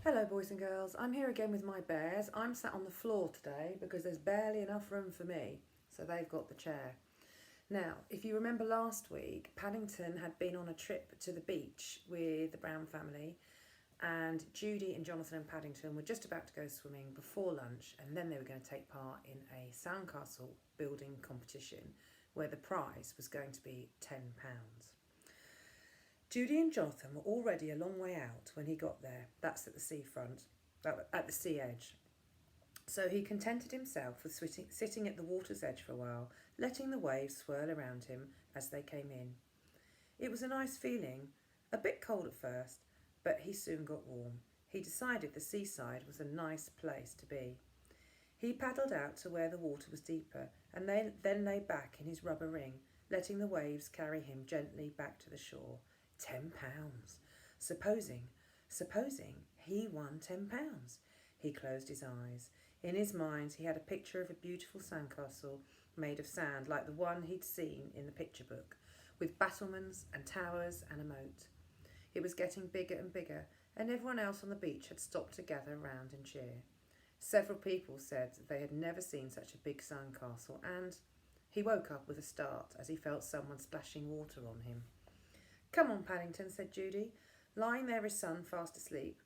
Hello boys and girls, I'm here again with my bears. I'm sat on the floor today because there's barely enough room for me, so they've got the chair. Now, if you remember last week, Paddington had been on a trip to the beach with the Brown family, and Judy and Jonathan and Paddington were just about to go swimming before lunch, and then they were going to take part in a Sandcastle building competition where the prize was going to be £10. Judy and Jonathan were already a long way out when he got there. That's at the seafront, at the sea edge. So he contented himself with sitting at the water's edge for a while, letting the waves swirl around him as they came in. It was a nice feeling, a bit cold at first, but he soon got warm. He decided the seaside was a nice place to be. He paddled out to where the water was deeper and then lay back in his rubber ring, letting the waves carry him gently back to the shore. £10. Supposing he won £10. He closed his eyes. In his mind, he had a picture of a beautiful sandcastle made of sand like the one he'd seen in the picture book, with battlements and towers and a moat. It was getting bigger and bigger, and everyone else on the beach had stopped to gather round and cheer. Several people said they had never seen such a big sandcastle, and he woke up with a start as he felt someone splashing water on him. "Come on, Paddington," said Judy, lying there his son fast asleep.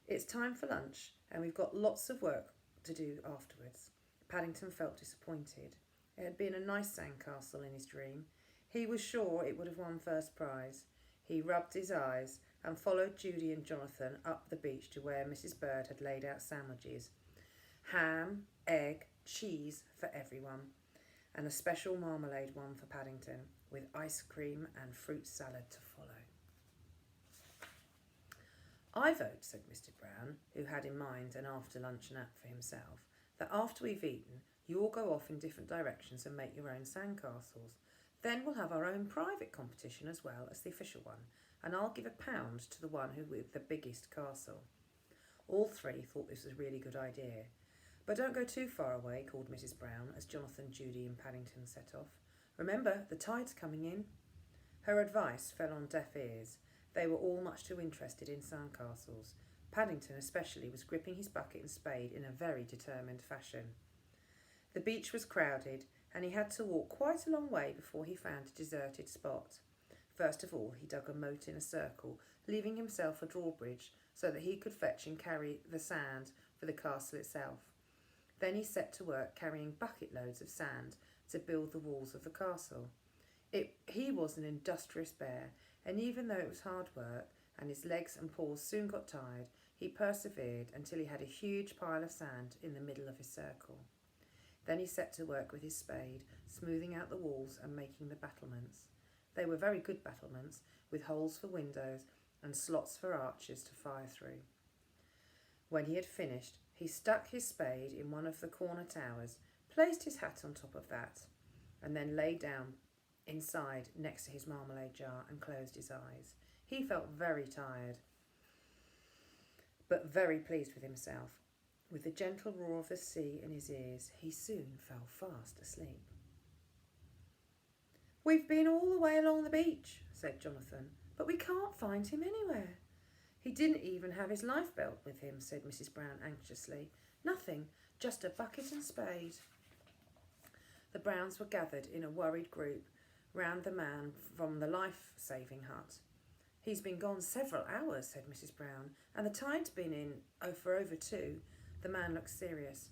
"It's time for lunch, and we've got lots of work to do afterwards." Paddington felt disappointed. It had been a nice sandcastle in his dream. He was sure it would have won first prize. He rubbed his eyes and followed Judy and Jonathan up the beach to where Mrs. Bird had laid out sandwiches. Ham, egg, cheese for everyone, and a special marmalade one for Paddington, with ice cream and fruit salad to follow. "I vote," said Mr. Brown, who had in mind an after-lunch nap for himself, "that after we've eaten, you all go off in different directions and make your own sandcastles. Then we'll have our own private competition as well as the official one, and I'll give £1 to the one who with the biggest castle." All three thought this was a really good idea. "But don't go too far away," called Mrs. Brown as Jonathan, Judy and Paddington set off. "Remember, the tide's coming in." Her advice fell on deaf ears. They were all much too interested in sandcastles. Paddington especially was gripping his bucket and spade in a very determined fashion. The beach was crowded, and he had to walk quite a long way before he found a deserted spot. First of all, he dug a moat in a circle, leaving himself a drawbridge so that he could fetch and carry the sand for the castle itself. Then he set to work carrying bucket loads of sand to build the walls of the castle. He was an industrious bear, and even though it was hard work and his legs and paws soon got tired, he persevered until he had a huge pile of sand in the middle of his circle. Then he set to work with his spade, smoothing out the walls and making the battlements. They were very good battlements, with holes for windows and slots for archers to fire through. When he had finished, he stuck his spade in one of the corner towers, placed his hat on top of that, and then lay down inside next to his marmalade jar and closed his eyes. He felt very tired, but very pleased with himself. With the gentle roar of the sea in his ears, he soon fell fast asleep. "We've been all the way along the beach," said Jonathan, "but we can't find him anywhere." "He didn't even have his lifebelt with him," said Mrs. Brown anxiously. "Nothing, just a bucket and spade." The Browns were gathered in a worried group round the man from the life-saving hut. "He's been gone several hours," said Mrs. Brown, "and the tide's been in for over 2. The man looked serious.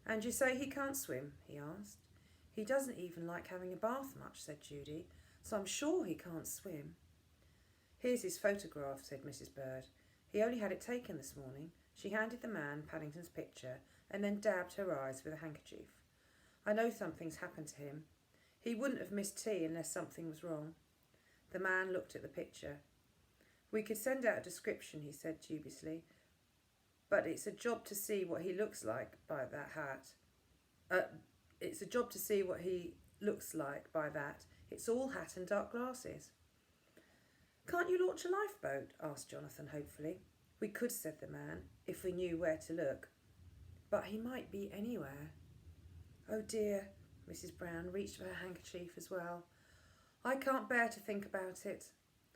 "And you say he can't swim?" he asked. "He doesn't even like having a bath much," said Judy, "so I'm sure he can't swim." "Here's his photograph," said Mrs. Bird. "He only had it taken this morning." She handed the man Paddington's picture and then dabbed her eyes with a handkerchief. "I know something's happened to him. He wouldn't have missed tea unless something was wrong." The man looked at the picture. "We could send out a description," he said dubiously, "but it's a job to see what he looks like by that hat. It's a job to see what he looks like by that. It's all hat and dark glasses." "Can't you launch a lifeboat?" asked Jonathan hopefully. "We could," said the man, "if we knew where to look. But he might be anywhere." "Oh dear," Mrs. Brown reached for her handkerchief as well. "I can't bear to think about it."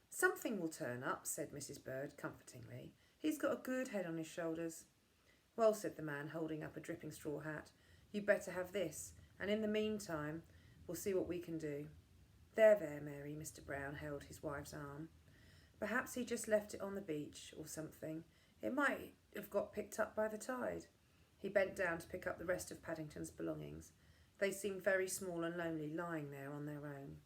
"Something will turn up," said Mrs. Bird comfortingly. He's got a good head on his shoulders. Well, said the man, holding up a dripping straw hat, you'd better have this, and in the meantime, we'll see what we can do. There, Mary, Mr. Brown held his wife's arm. Perhaps he just left it on the beach or something. It might have got picked up by the tide. He bent down to pick up the rest of Paddington's belongings. They seemed very small and lonely, lying there on their own.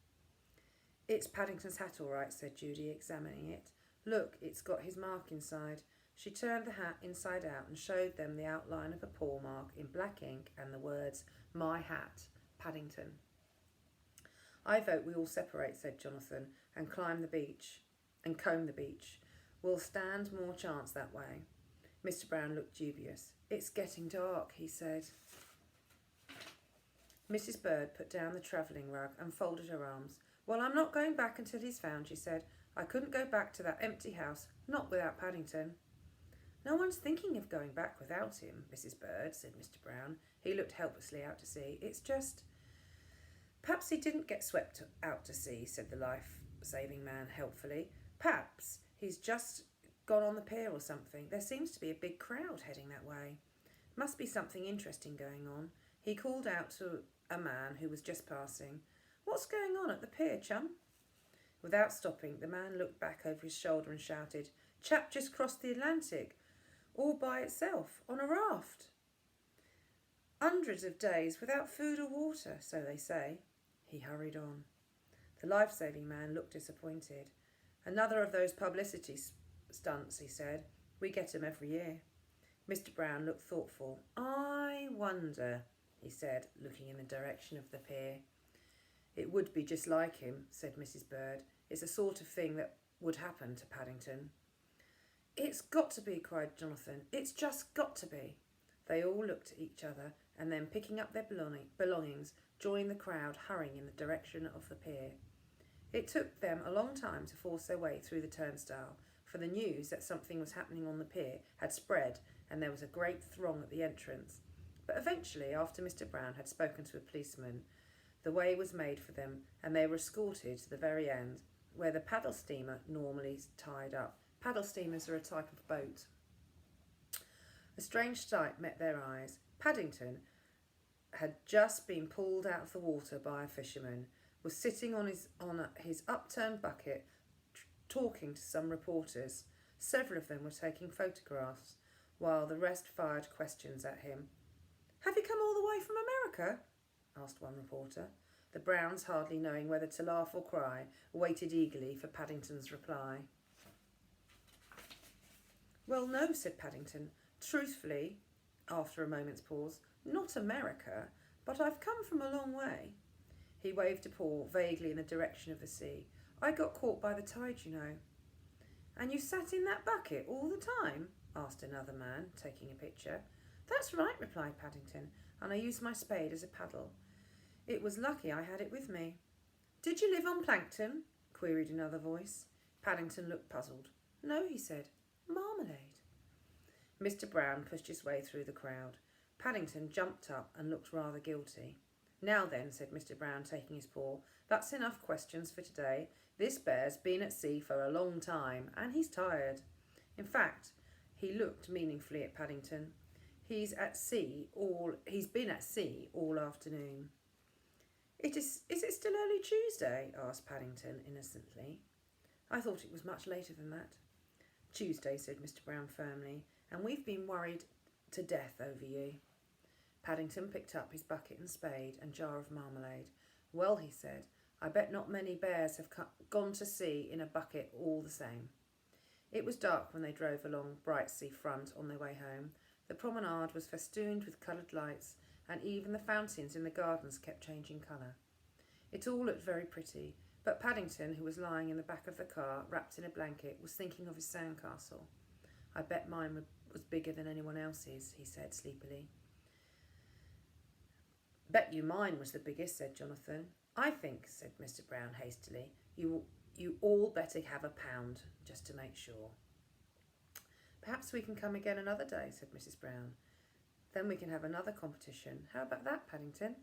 It's Paddington's hat, all right, said Judy, examining it. Look, it's got his mark inside. She turned the hat inside out and showed them the outline of a paw mark in black ink and the words, My Hat, Paddington. I vote we all separate, said Jonathan, and comb the beach. We'll stand more chance that way. Mr. Brown looked dubious. It's getting dark, he said. Mrs. Bird put down the travelling rug and folded her arms. Well, I'm not going back until he's found, she said. I couldn't go back to that empty house, not without Paddington. No one's thinking of going back without him, Mrs. Bird, said Mr. Brown. He looked helplessly out to sea. It's just... Perhaps he didn't get swept out to sea, said the life-saving man helpfully. Perhaps he's just gone on the pier or something. There seems to be a big crowd heading that way. Must be something interesting going on. He called out to a man who was just passing. What's going on at the pier, chum? Without stopping, the man looked back over his shoulder and shouted, Chap just crossed the Atlantic, all by itself, on a raft. Hundreds of days without food or water, so they say. He hurried on. The life-saving man looked disappointed. Another of those publicity stunts, he said. We get 'em every year. Mr. Brown looked thoughtful. I wonder, he said, looking in the direction of the pier. It would be just like him, said Mrs. Bird. It's the sort of thing that would happen to Paddington. It's got to be, cried Jonathan. It's just got to be. They all looked at each other and then, picking up their belongings, joined the crowd hurrying in the direction of the pier. It took them a long time to force their way through the turnstile, for the news that something was happening on the pier had spread and there was a great throng at the entrance. But eventually, after Mr. Brown had spoken to a policeman, the way was made for them and they were escorted to the very end, where the paddle steamer normally tied up. Paddle steamers are a type of boat. A strange sight met their eyes. Paddington had just been pulled out of the water by a fisherman, was sitting on his upturned bucket, talking to some reporters. Several of them were taking photographs, while the rest fired questions at him. Have you come all the way from America? Asked one reporter. The Browns, hardly knowing whether to laugh or cry, waited eagerly for Paddington's reply. Well, no, said Paddington. Truthfully, after a moment's pause, not America, but I've come from a long way. He waved a paw vaguely in the direction of the sea. I got caught by the tide, you know. And you sat in that bucket all the time? Asked another man, taking a picture. That's right, replied Paddington, and I used my spade as a paddle. It was lucky I had it with me. Did you live on plankton? Queried another voice. Paddington looked puzzled. No, he said. Marmalade. Mr. Brown pushed his way through the crowd. Paddington jumped up and looked rather guilty. Now then, said Mr. Brown, taking his paw, that's enough questions for today. This bear's been at sea for a long time, and he's tired. In fact, he looked meaningfully at Paddington. He's been at sea all afternoon. Is it still early Tuesday? Asked Paddington innocently. I thought it was much later than that. Tuesday, said Mr. Brown firmly, and we've been worried to death over you. Paddington picked up his bucket and spade and jar of marmalade. Well, he said, I bet not many bears have gone to sea in a bucket all the same. It was dark when they drove along Brightsea Front on their way home. The promenade was festooned with coloured lights, and even the fountains in the gardens kept changing colour. It all looked very pretty, but Paddington, who was lying in the back of the car, wrapped in a blanket, was thinking of his sandcastle. I bet mine was bigger than anyone else's, he said sleepily. Bet you mine was the biggest, said Jonathan. I think, said Mr. Brown hastily, you all better have £1, just to make sure. Perhaps we can come again another day, said Mrs. Brown. Then we can have another competition. How about that, Paddington?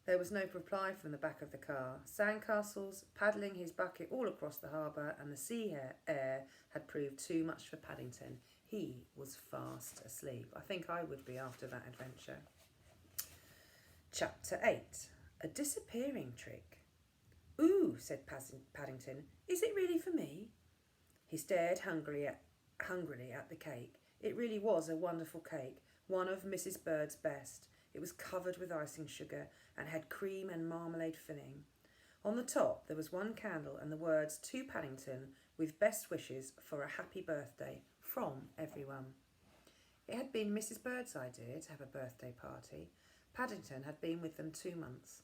There was no reply from the back of the car. Sandcastles, paddling his bucket all across the harbour, and the sea air had proved too much for Paddington. He was fast asleep. I think I would be after that adventure. Chapter 8. A disappearing trick. "Ooh," said Paddington. "Is it really for me?" He stared hungrily at the cake. It really was a wonderful cake, one of Mrs. Bird's best. It was covered with icing sugar and had cream and marmalade filling. On the top there was one candle and the words "To Paddington, with best wishes for a happy birthday from everyone." It had been Mrs. Bird's idea to have a birthday party. Paddington had been with them 2 months.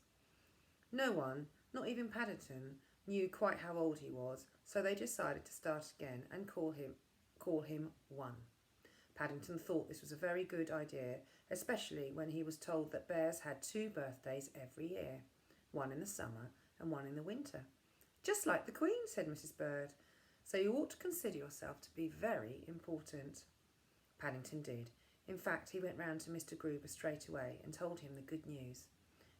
No one, not even Paddington, knew quite how old he was, so they decided to start again and call him 1. Paddington thought this was a very good idea, especially when he was told that bears had 2 birthdays every year, one in the summer and one in the winter. "Just like the Queen," said Mrs. Bird, "so you ought to consider yourself to be very important." Paddington did. In fact, he went round to Mr. Gruber straight away and told him the good news.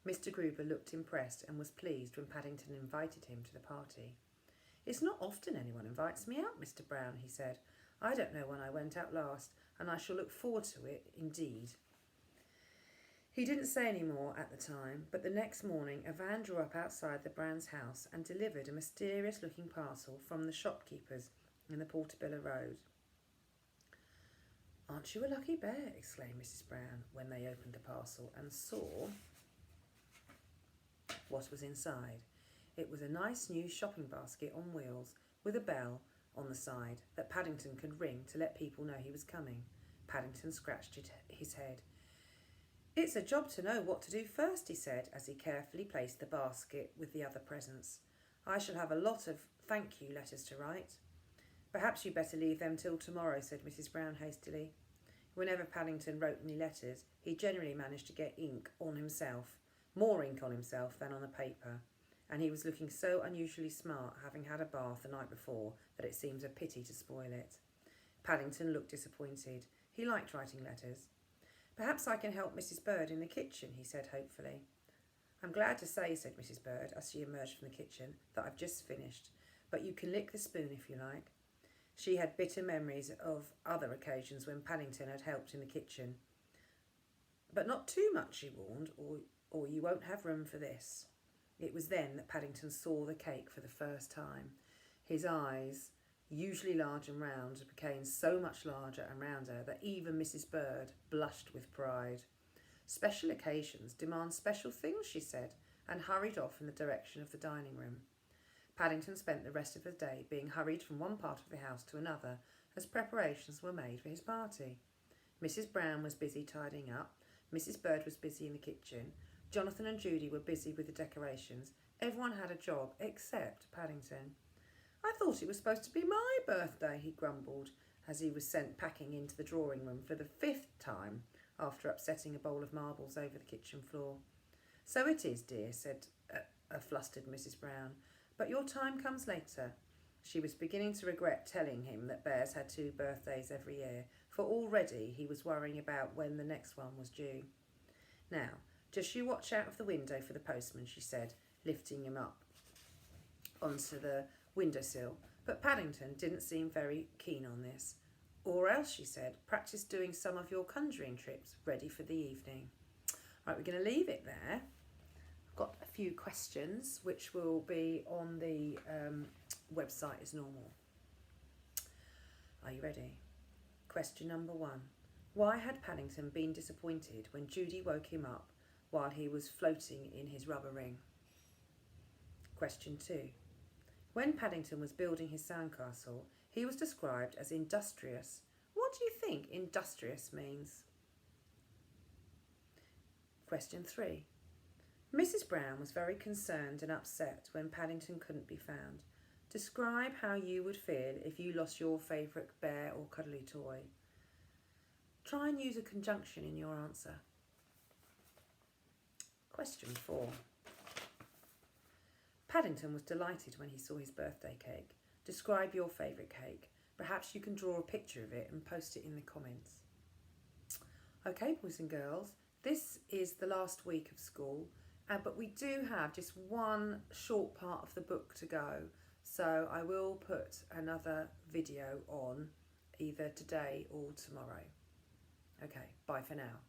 Mr. Gruber looked impressed and was pleased when Paddington invited him to the party. "It's not often anyone invites me out, Mr. Brown," he said. "I don't know when I went out last, and I shall look forward to it indeed." He didn't say any more at the time, but the next morning a van drew up outside the Browns' house and delivered a mysterious-looking parcel from the shopkeepers in the Portobello Road. "Aren't you a lucky bear?" exclaimed Mrs. Brown when they opened the parcel and saw what was inside. It was a nice new shopping basket on wheels with a bell on the side that Paddington could ring to let people know he was coming. Paddington scratched his head. "It's a job to know what to do first," he said as he carefully placed the basket with the other presents. "I shall have a lot of thank you letters to write." "Perhaps you'd better leave them till tomorrow," said Mrs. Brown hastily. Whenever Paddington wrote any letters, he generally managed to get ink on himself, more ink on himself than on the paper, and he was looking so unusually smart, having had a bath the night before, that it seemed a pity to spoil it. Paddington looked disappointed. He liked writing letters. "Perhaps I can help Mrs. Bird in the kitchen," he said hopefully. "I'm glad to say," said Mrs. Bird as she emerged from the kitchen, "that I've just finished, but you can lick the spoon if you like." She had bitter memories of other occasions when Paddington had helped in the kitchen. "But not too much," she warned, or you won't have room for this." It was then that Paddington saw the cake for the first time. His eyes, usually large and round, became so much larger and rounder that even Mrs. Bird blushed with pride. "Special occasions demand special things," she said, and hurried off in the direction of the dining room. Paddington spent the rest of the day being hurried from one part of the house to another as preparations were made for his party. Mrs. Brown was busy tidying up, Mrs. Bird was busy in the kitchen, Jonathan and Judy were busy with the decorations. Everyone had a job except Paddington. "I thought it was supposed to be my birthday," he grumbled as he was sent packing into the drawing room for the 5th time after upsetting a bowl of marbles over the kitchen floor. "So it is, dear," said a flustered Mrs. Brown, "but your time comes later." She was beginning to regret telling him that bears had 2 birthdays every year, for already he was worrying about when the next one was due. "Now, just you watch out of the window for the postman," she said, lifting him up onto the windowsill. But Paddington didn't seem very keen on this. "Or else," she said, "practice doing some of your conjuring tricks ready for the evening." Right, we're going to leave it there. I've got a few questions which will be on the website as normal. Are you ready? Question number 1. Why had Paddington been disappointed when Judy woke him up while he was floating in his rubber ring? Question 2. When Paddington was building his sandcastle, he was described as industrious. What do you think industrious means? Question 3. Mrs. Brown was very concerned and upset when Paddington couldn't be found. Describe how you would feel if you lost your favourite bear or cuddly toy. Try and use a conjunction in your answer. Question 4. Paddington was delighted when he saw his birthday cake. Describe your favourite cake. Perhaps you can draw a picture of it and post it in the comments. Okay, boys and girls, this is the last week of school, But we do have just one short part of the book to go, so I will put another video on either today or tomorrow. Okay, bye for now.